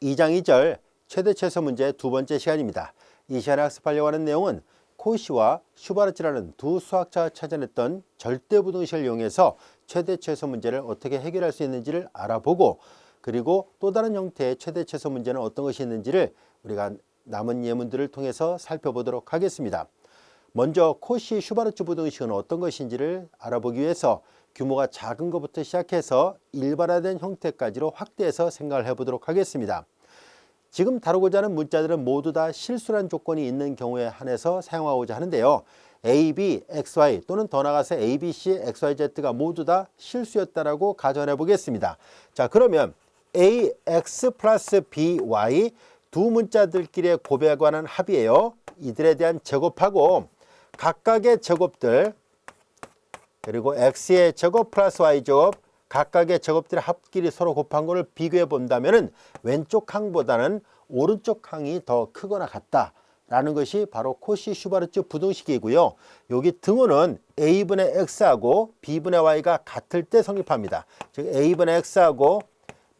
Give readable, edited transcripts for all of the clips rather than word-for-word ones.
2장 2절 최대 최소 문제 두 번째 시간입니다. 이 시간에 학습하려고 하는 내용은 코시와 슈바르츠라는 두 수학자가 찾아냈던 절대부등식을 이용해서 최대 최소 문제를 어떻게 해결할 수 있는지를 알아보고, 그리고 또 다른 형태의 최대 최소 문제는 어떤 것이 있는지를 우리가 남은 예문들을 통해서 살펴보도록 하겠습니다. 먼저 코시 슈바르츠 부등식은 어떤 것인지를 알아보기 위해서 규모가 작은 것부터 시작해서 일반화된 형태까지로 확대해서 생각을 해보도록 하겠습니다. 지금 다루고자 하는 문자들은 모두 다 실수란 조건이 있는 경우에 한해서 사용하고자 하는데요. A, B, X, Y 또는 더 나아가서 A, B, C, X, Y, Z가 모두 다 실수였다라고 가정해 보겠습니다. 자, 그러면 A, X 플러스 B, Y 두 문자들끼리의 곱에 관한 합이에요. 이들에 대한 제곱하고 각각의 제곱들, 그리고 X의 제곱 플러스 Y 제곱 각각의 제곱들의 합끼리 서로 곱한 것을 비교해 본다면 왼쪽 항보다는 오른쪽 항이 더 크거나 같다라는 것이 바로 코시 슈바르츠 부등식이고요. 여기 등호는 A분의 X하고 B분의 Y가 같을 때 성립합니다. 즉 A분의 X하고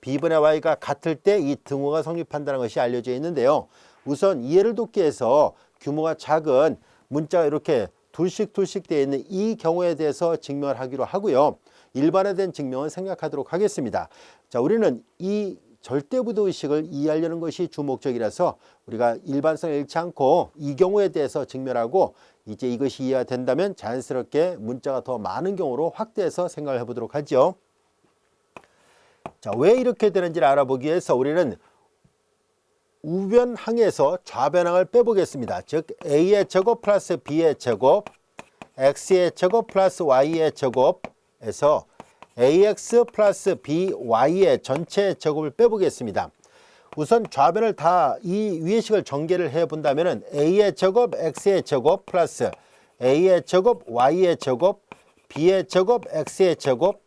B분의 Y가 같을 때 이 등호가 성립한다는 것이 알려져 있는데요. 우선 이해를 돕기 위해서 규모가 작은 문자가 이렇게 둘씩 되어 있는 이 경우에 대해서 증명을 하기로 하고요. 일반화된 증명은 생략하도록 하겠습니다. 자, 우리는 이 절대부등식을 이해하려는 것이 주 목적이라서 우리가 일반성을 잃지 않고 이 경우에 대해서 증명하고, 이제 이것이 이해가 된다면 자연스럽게 문자가 더 많은 경우로 확대해서 생각을 해보도록 하죠. 자, 왜 이렇게 되는지를 알아보기 위해서 우리는 우변항에서 좌변항을 빼보겠습니다. 즉 A의 제곱 플러스 B의 제곱, X의 제곱 플러스 Y의 제곱에서 AX 플러스 BY의 전체 제곱을 빼보겠습니다. 우선 좌변을 다 이 위의 식을 전개를 해본다면 A의 제곱 X의 제곱 플러스 A의 제곱 Y의 제곱, B의 제곱 X의 제곱,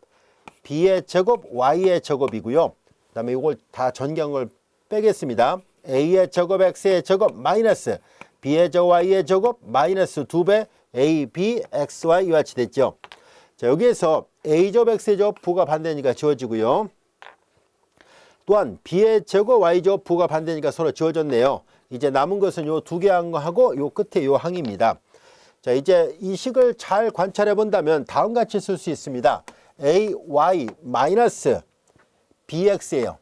B의 제곱 Y의 제곱이고요. 그 다음에 이걸 다 전개한 걸 빼겠습니다. A의 제곱 X의 제곱 마이너스 B의 제곱 Y의 제곱 마이너스 2배 A, B, X, Y 이와 같이 됐죠. 자, 여기에서 A제곱 X의 제곱 부가 반대니까 지워지고요. 또한 B의 제곱 Y제곱 부가 반대니까 서로 지워졌네요. 이제 남은 것은 요 두 개 항하고 요 끝에 요 항입니다. 자, 이제 이 식을 잘 관찰해 본다면 다음과 같이 쓸 수 있습니다. A, Y 마이너스 BX예요.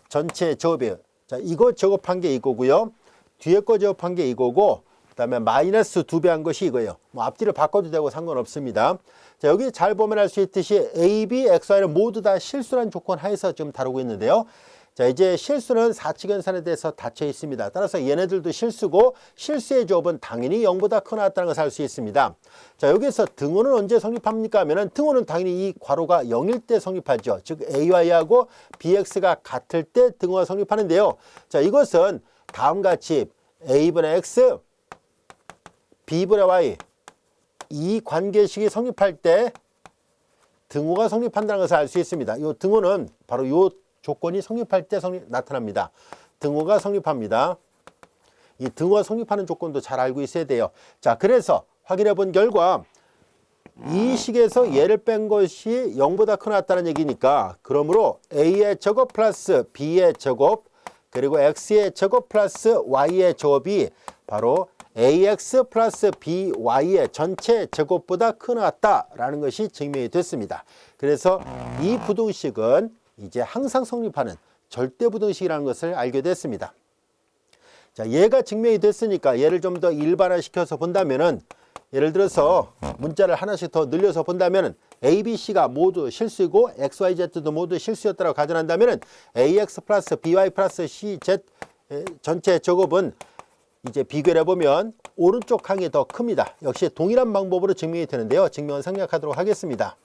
전체 제곱이에요. 자, 이거 제곱한 게 이거고요. 뒤에 거 제곱한 게 이거고, 그 다음에 마이너스 2배 한 것이 이거예요. 뭐 앞뒤를 바꿔도 되고 상관없습니다. 자, 여기 잘 보면 알 수 있듯이 A, B, X, Y는 모두 다 실수란 조건 하에서 지금 다루고 있는데요. 자, 이제 실수는 사칙연산에 대해서 닫혀 있습니다. 따라서 얘네들도 실수고 실수의 제곱은 당연히 0보다 크거나 같다는 것을 알 수 있습니다. 자, 여기서 등호는 언제 성립합니까 하면은 등호는 당연히 이 괄호가 0일 때 성립하죠. 즉 AY하고 BX가 같을 때 등호가 성립하는데요. 자, 이것은 다음과 같이 A분의 X, B분의 Y 이 관계식이 성립할 때 등호가 성립한다는 것을 알 수 있습니다. 이 등호는 바로 이 조건이 성립할 때 나타납니다. 등호가 성립합니다. 이 등호가 성립하는 조건도 잘 알고 있어야 돼요. 자, 그래서 확인해 본 결과 이 식에서 얘를 뺀 것이 0보다 크거나 같다는 얘기니까, 그러므로 A의 제곱 플러스 B의 제곱 그리고 X의 제곱 플러스 Y의 제곱이 바로 AX 플러스 BY의 전체 제곱보다 크거나 같다라는 것이 증명이 됐습니다. 그래서 이 부등식은 이제 항상 성립하는 절대부등식이라는 것을 알게 됐습니다. 자, 얘가 증명이 됐으니까 얘를 좀 더 일반화시켜서 본다면은, 예를 들어서 문자를 하나씩 더 늘려서 본다면은 A, B, C가 모두 실수이고 X, Y, Z도 모두 실수였다고 가정한다면은 AX 플러스 BY 플러스 CZ 전체 제곱은 이제 비교를 해보면 오른쪽 항이 더 큽니다. 역시 동일한 방법으로 증명이 되는데요. 증명은 생략하도록 하겠습니다.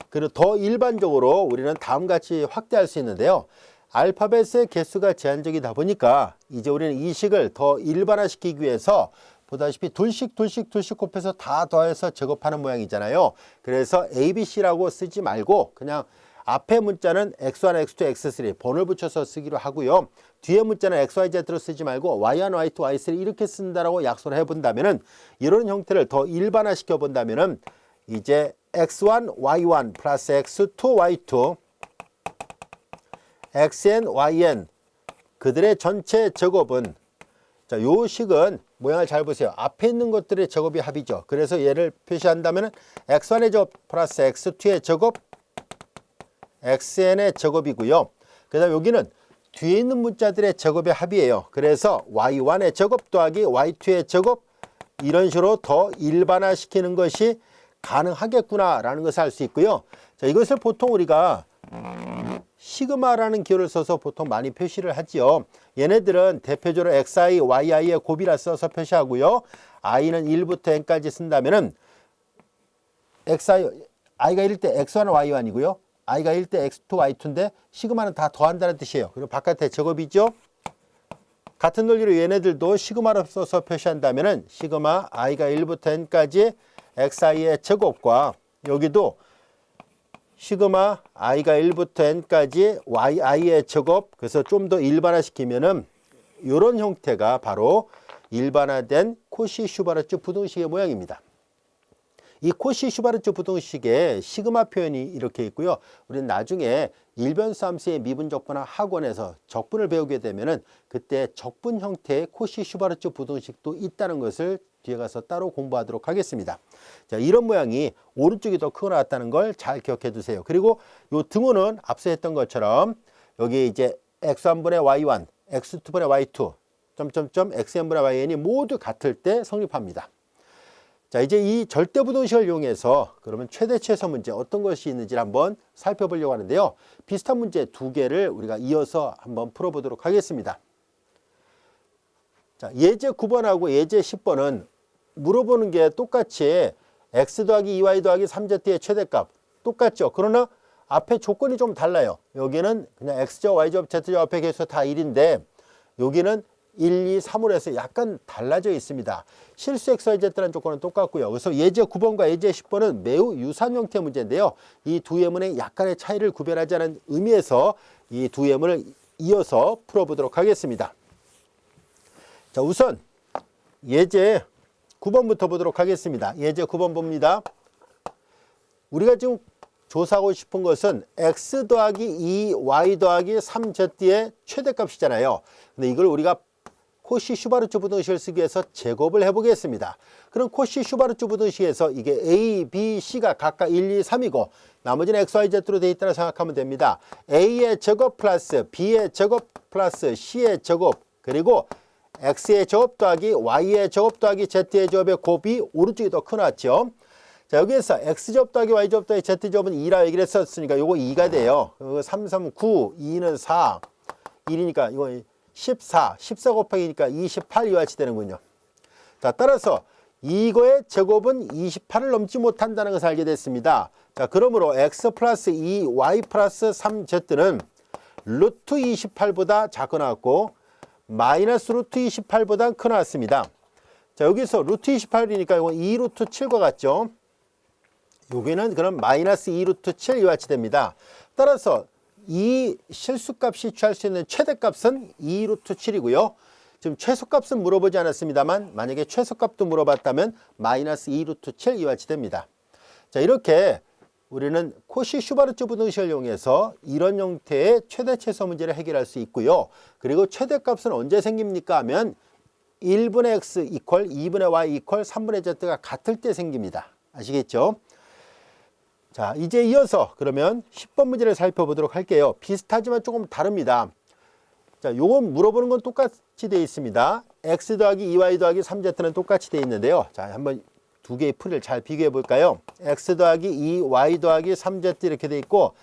그리고 더 일반적으로 우리는 다음같이 확대할 수 있는데요. 알파벳의 개수가 제한적이다 보니까 이제 우리는 이 식을 더 일반화시키기 위해서 보다시피 둘씩 곱해서 다 더해서 제곱하는 모양이잖아요. 그래서 ABC라고 쓰지 말고 그냥 앞에 문자는 X1, X2, X3 번호를 붙여서 쓰기로 하고요. 뒤에 문자는 XYZ로 쓰지 말고 Y1, Y2, Y3 이렇게 쓴다라고 약속을 해본다면은, 이런 형태를 더 일반화시켜 본다면은 이제 X1, Y1 플러스 X2, Y2 xn, yn 그들의 전체 제곱은 자, 요 식은 모양을 잘 보세요. 앞에 있는 것들의 제곱이 합이죠. 그래서 얘를 표시한다면 x1의 제곱 플러스 x2의 제곱 xn의 제곱이고요. 그 다음에 여기는 뒤에 있는 문자들의 제곱의 합이에요. 그래서 y1의 제곱 더하기 y2의 제곱 이런 식으로 더 일반화시키는 것이 가능하겠구나라는 것을 알 수 있고요. 자, 이것을 보통 우리가 시그마라는 기호를 써서 보통 많이 표시를 하지요. 얘네들은 대표적으로 xi, yi의 곱이라 써서 표시하고요. i는 1부터 n까지 쓴다면은 xi, i가 1일 때 x1, y1이고요. i가 1일 때 x2, y2인데 시그마는 다 더한다는 뜻이에요. 그리고 바깥에 제곱이죠. 같은 논리로 얘네들도 시그마로 써서 표시한다면은 시그마 i가 1부터 n까지 xi의 제곱과 여기도 시그마 i가 1부터 n까지 yi의 제곱 그래서 좀 더 일반화시키면은 이런 형태가 바로 일반화된 코시-슈바르츠 부등식의 모양입니다. 이 코시-슈바르츠 부등식의 시그마 표현이 이렇게 있고요. 우리는 나중에 일변수 함수의 미분적분화 학원에서 적분을 배우게 되면은 그때 적분 형태의 코시-슈바르츠 부등식도 있다는 것을 뒤에 가서 따로 공부하도록 하겠습니다. 자, 이런 모양이 오른쪽이 더 크고 나왔다는 걸 잘 기억해 두세요. 그리고 요 등호는 앞서 했던 것처럼 여기 이제 x1분의 y1, x2분의 y2, 점점점 xn분의 yn이 모두 같을 때 성립합니다. 자, 이제 이 절대부등식을 이용해서 그러면 최대 최소 문제 어떤 것이 있는지 한번 살펴보려고 하는데요. 비슷한 문제 두 개를 우리가 이어서 한번 풀어보도록 하겠습니다. 자, 예제 9번하고 예제 10번은 물어보는 게 똑같이 x 더하기 2y 더하기 3z의 최대값 똑같죠. 그러나 앞에 조건이 좀 달라요. 여기는 그냥 x제곱, y제곱, z제곱 앞에 계수 다 1인데 여기는 1, 2, 3으로 해서 약간 달라져 있습니다. 실수 x, y, z라는 조건은 똑같고요. 그래서 예제 9번과 예제 10번은 매우 유사한 형태의 문제인데요. 이 두 예문의 약간의 차이를 구별하자는 의미에서 이 두 예문을 이어서 풀어보도록 하겠습니다. 자, 우선 예제 9번부터 보도록 하겠습니다. 예제 9번 봅니다. 우리가 지금 조사하고 싶은 것은 x 더하기 2y 더하기 3z의 최대값이잖아요. 근데 이걸 우리가 코시-슈바르츠 부등식을 쓰기 위해서 제곱을 해보겠습니다. 그럼 코시-슈바르츠 부등식에서 이게 a, b, c가 각각 1, 2, 3이고 나머지는 x, y, z로 되어 있다고 생각하면 됩니다. a의 제곱 플러스 b의 제곱 플러스 c의 제곱 그리고 x의 제곱 더하기 y의 제곱 더하기 z의 제곱의 곱이 오른쪽이 더 크나왔죠. 자, 여기에서 x제곱 더하기 y제곱 더하기 z제곱은 2라 얘기를 했었으니까 요거 2가 돼요. 3, 3, 9, 2는 4, 1이니까 이거 14, 14 곱하기니까 28 이와 같이 되는군요. 자, 따라서 이거의 제곱은 28을 넘지 못한다는 것을 알게 됐습니다. 자, 그러므로 x 플러스 2, y 플러스 3z는 루트 28보다 작게 나왔고 마이너스 루트 28보다 크 나왔습니다. 자, 여기서 루트 28이니까 이건 2루트 7과 같죠. 여기는 그럼 마이너스 2루트 7 이와 같이 됩니다. 따라서 이 실수값이 취할 수 있는 최대값은 2루트 7이고요. 지금 최소값은 물어보지 않았습니다만 만약에 최소값도 물어봤다면 마이너스 2루트 7 이와 같이 됩니다. 자, 이렇게 우리는 코시-슈바르츠 부등식을 이용해서 이런 형태의 최대 최소 문제를 해결할 수 있고요. 그리고 최대값은 언제 생깁니까 하면 1분의 x 이퀄 2분의 y 이퀄 3분의 z가 같을 때 생깁니다. 아시겠죠? 자, 이제 이어서 그러면 10번 문제를 살펴보도록 할게요. 비슷하지만 조금 다릅니다. 자, 요건 물어보는 건 똑같이 되어 있습니다. x 더하기 2y 더하기 3z는 똑같이 되어 있는데요. 자, 한번 두 개의 풀이를 잘 비교해 볼까요? x 더하기 2y 더하기 3z 이렇게 되어 있고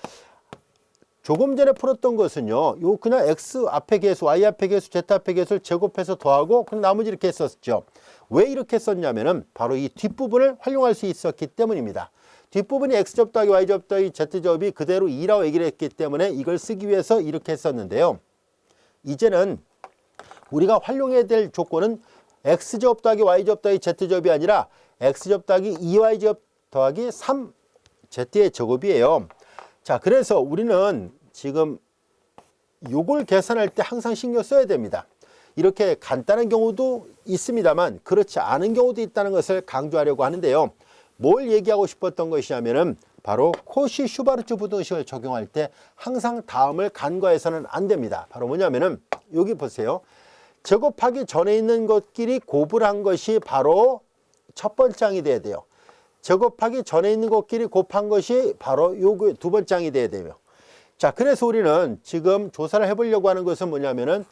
조금 전에 풀었던 것은요. 요 그냥 x 앞에 계수, y 앞에 계수, z 앞에 계수를 제곱해서 더하고 그럼 나머지 이렇게 했었죠. 왜 이렇게 썼냐면은 바로 이 뒷부분을 활용할 수 있었기 때문입니다. 뒷부분이 x제곱 더하기 y제곱 더하기 z제곱이 그대로 2라고 얘기를 했기 때문에 이걸 쓰기 위해서 이렇게 했었는데요. 이제는 우리가 활용해야 될 조건은 x제곱 더하기 y제곱 더하기 z제곱이 아니라 x제곱 더하기 2y제곱 더하기 3z의 제곱이에요. 자, 그래서 우리는 지금 요걸 계산할 때 항상 신경 써야 됩니다. 이렇게 간단한 경우도 있습니다만 그렇지 않은 경우도 있다는 것을 강조하려고 하는데요. 뭘 얘기하고 싶었던 것이냐면은 바로 코시-슈바르츠 부등식을 적용할 때 항상 다음을 간과해서는 안 됩니다. 바로 뭐냐면은 여기 보세요. 제곱하기 전에 있는 것끼리 곱을 한 것이 바로 첫 번째 항이 돼야 돼요. 제곱하기 전에 있는 것끼리 곱한 것이 바로 요거 두 번째 항이 돼야 돼요. 자, 그래서 우리는 지금 조사를 해보려고 하는 것은 뭐냐면은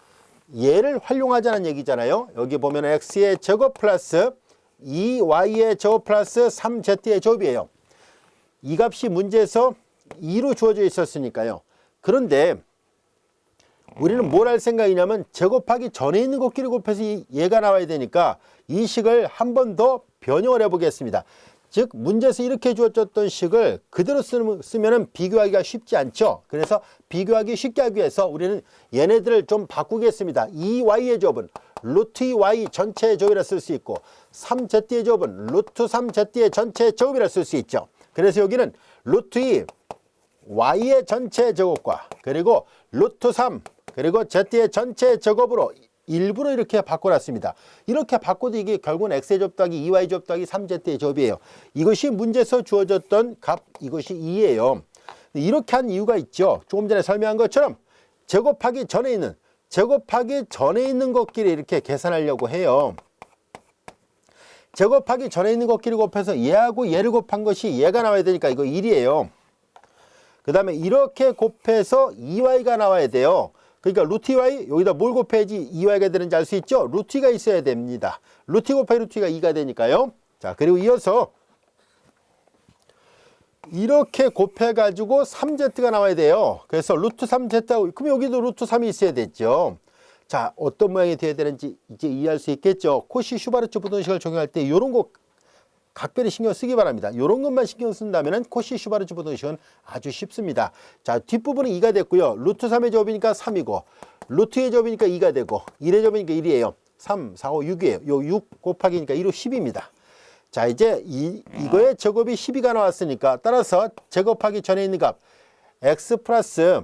얘를 활용하자는 얘기잖아요. 여기 보면 x의 제곱 플러스 2y의 제곱 플러스 3z의 제곱이에요. 이 값이 문제에서 2로 주어져 있었으니까요. 그런데 우리는 뭘 할 생각이냐면 제곱하기 전에 있는 것끼리 곱해서 얘가 나와야 되니까 이 식을 한 번 더 변형을 해보겠습니다. 즉 문제에서 이렇게 주어졌던 식을 그대로 쓰면 비교하기가 쉽지 않죠. 그래서 비교하기 쉽게 하기 위해서 우리는 얘네들을 좀 바꾸겠습니다. 2y의 제곱은 루트 2y 전체의 제곱이라 쓸 수 있고 3z의 제곱은 루트 3z의 전체의 제곱이라 쓸 수 있죠. 그래서 여기는 루트 2 y의 전체 제곱과 그리고 루트 3 그리고 z의 전체 제곱으로 일부러 이렇게 바꿔놨습니다. 이렇게 바꿔도 이게 결국은 x의 제곱 더하기 2y 제곱 더하기 3z의 제곱이에요. 이것이 문제에서 주어졌던 값, 이것이 2예요. 이렇게 한 이유가 있죠. 조금 전에 설명한 것처럼 제곱하기 전에 있는 것끼리 이렇게 계산하려고 해요. 제곱하기 전에 있는 것끼리 곱해서 얘하고 얘를 곱한 것이 얘가 나와야 되니까 이거 1이에요. 그 다음에 이렇게 곱해서 2y가 나와야 돼요. 그러니까 루트 2y 여기다 뭘 곱해야지 2y가 되는지 알 수 있죠? 루트 2가 있어야 됩니다. 루트 2 곱하기 루트 2가 2가 되니까요. 자, 그리고 이어서 이렇게 곱해가지고 3z가 나와야 돼요. 그래서 루트 3z, 그럼 여기도 루트 3이 있어야 되죠. 자, 어떤 모양이 돼야 되는지 이제 이해할 수 있겠죠. 코시-슈바르츠 부등식을 적용할 때 이런 거 각별히 신경 쓰기 바랍니다. 이런 것만 신경 쓴다면 코시-슈바르츠 부등식은 아주 쉽습니다. 자, 뒷부분은 2가 됐고요. 루트 3의 제곱이니까 3이고 루트의 제곱이니까 2가 되고 1의 제곱이니까 1이에요. 3, 4, 5, 6이에요. 요 6 곱하기니까 2로 10입니다. 자, 이제 이거의 제곱이 12가 나왔으니까 따라서 제곱하기 전에 있는 값 x 플러스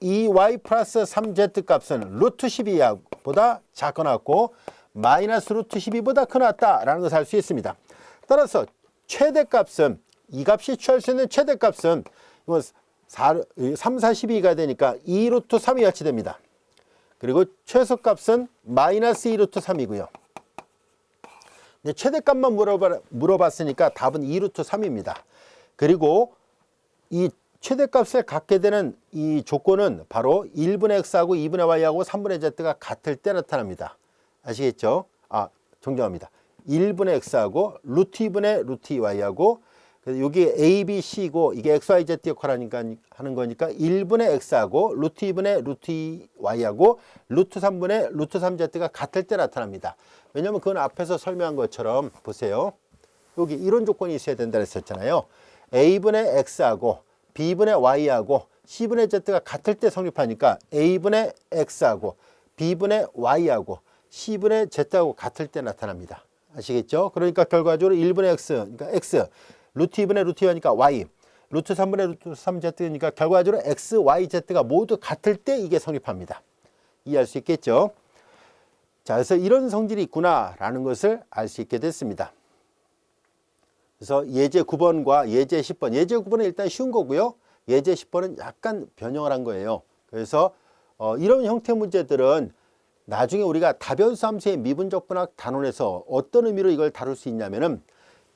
2y 플러스 3z 값은 루트 12보다 작거나고 마이너스 루트 12보다 크나왔다라는 것을 알 수 있습니다. 따라서 최대값은 이 값이 취할 수 있는 최대값은 3, 4, 12가 되니까 2루트 3이 같이 됩니다. 그리고 최소값은 마이너스 2루트 3이고요. 근데 최대값만 물어봤으니까 답은 2루트 3입니다. 그리고 이 최대값을 갖게 되는 이 조건은 바로 1분의 x하고 2분의 y하고 3분의 z가 같을 때 나타납니다. 아시겠죠? 정정합니다. 1분의 x하고 루트 2분의 루트 2y하고 여기 a, b, c고 이게 x, y, z 역할하니까 하는 거니까 1분의 x하고 루트 2분의 루트 2y하고 루트 3분의 루트 3z가 같을 때 나타납니다. 왜냐하면 그건 앞에서 설명한 것처럼 보세요. 여기 이런 조건이 있어야 된다 했었잖아요. a분의 x하고 b분의 y하고 c분의 z가 같을 때 성립하니까 a분의 x하고 b분의 y하고 c분의 z하고 같을 때 나타납니다. 아시겠죠? 그러니까 결과적으로 1분의 x, 그러니까 x, 루트 2분의 루트 2니까 y, 루트 3분의 루트 3z니까 결과적으로 x, y, z가 모두 같을 때 이게 성립합니다. 이해할 수 있겠죠? 자, 그래서 이런 성질이 있구나라는 것을 알 수 있게 됐습니다. 그래서 예제 9번과 예제 10번, 예제 9번은 일단 쉬운 거고요. 예제 10번은 약간 변형을 한 거예요. 그래서 이런 형태 문제들은 나중에 우리가 다변수 함수의 미분적 분학 단원에서 어떤 의미로 이걸 다룰 수 있냐면은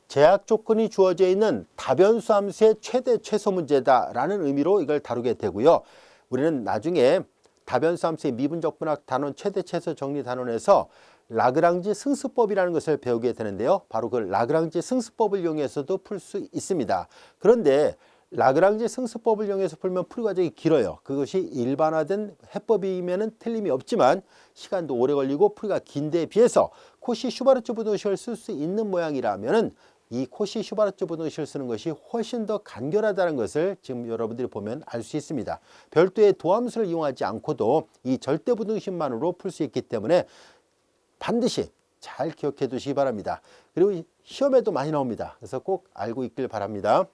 제약 조건이 주어져 있는 다변수 함수의 최대 최소 문제다라는 의미로 이걸 다루게 되고요. 우리는 나중에 다변수 함수의 미분적 분학 단원 최대 최소 정리 단원에서 라그랑지 승수법이라는 것을 배우게 되는데요. 바로 그 라그랑지 승수법을 이용해서도 풀 수 있습니다. 그런데 라그랑지 승수법을 이용해서 풀면 풀이 과정이 길어요. 그것이 일반화된 해법이면은 틀림이 없지만 시간도 오래 걸리고 풀이가 긴 데에 비해서 코시-슈바르츠 부등식을 쓸 수 있는 모양이라면은 이 코시-슈바르츠 부등식을 쓰는 것이 훨씬 더 간결하다는 것을 지금 여러분들이 보면 알 수 있습니다. 별도의 도함수를 이용하지 않고도 이 절대 부등식만으로 풀 수 있기 때문에 반드시 잘 기억해 두시기 바랍니다. 그리고 시험에도 많이 나옵니다. 그래서 꼭 알고 있길 바랍니다.